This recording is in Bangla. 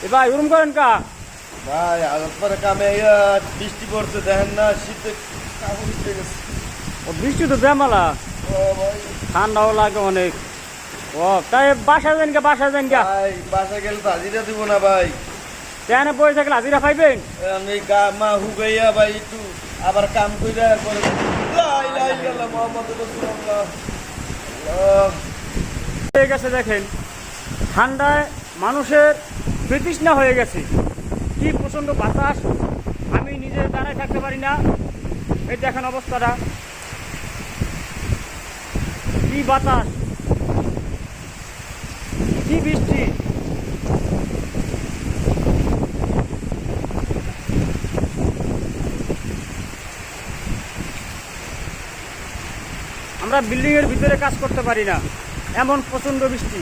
এ ভাই ওরম করেন কা? ভাই পরে কামে বৃষ্টি পড়ছে দেখেন না, শীতে কাপড় উঠে গেছে। ও বৃষ্টি তো বেমালা, ও ভাই, ঠান্ডাও লাগে অনেক। ও তাই বাসা যান কে, বাসা যান কে? ভাই বাসা গেলে তো হাজিরা দিব না ভাই। ট্রেনে পড়ে থাকলে হাজিরা পাইবেন? আমি গা মা হুগাইয়া ভাই একটু আবার কাম কইরা পরে লা ইলাহা ইল্লাল্লাহ মুহাম্মাদুর রাসূলুল্লাহ। হয়ে গেছে দেখেন, ঠান্ডায় মানুষের বিতৃষ্ণা হয়ে গেছে। কি প্রচণ্ড বাতাস, আমি নিজে দাঁড়ায় থাকতে পারি না। এই দেখেন অবস্থাটা, কি বাতাস, কি বৃষ্টি। আমরা বিল্ডিং এর ভিতরে কাজ করতে পারি না, এমন প্রচণ্ড বৃষ্টি।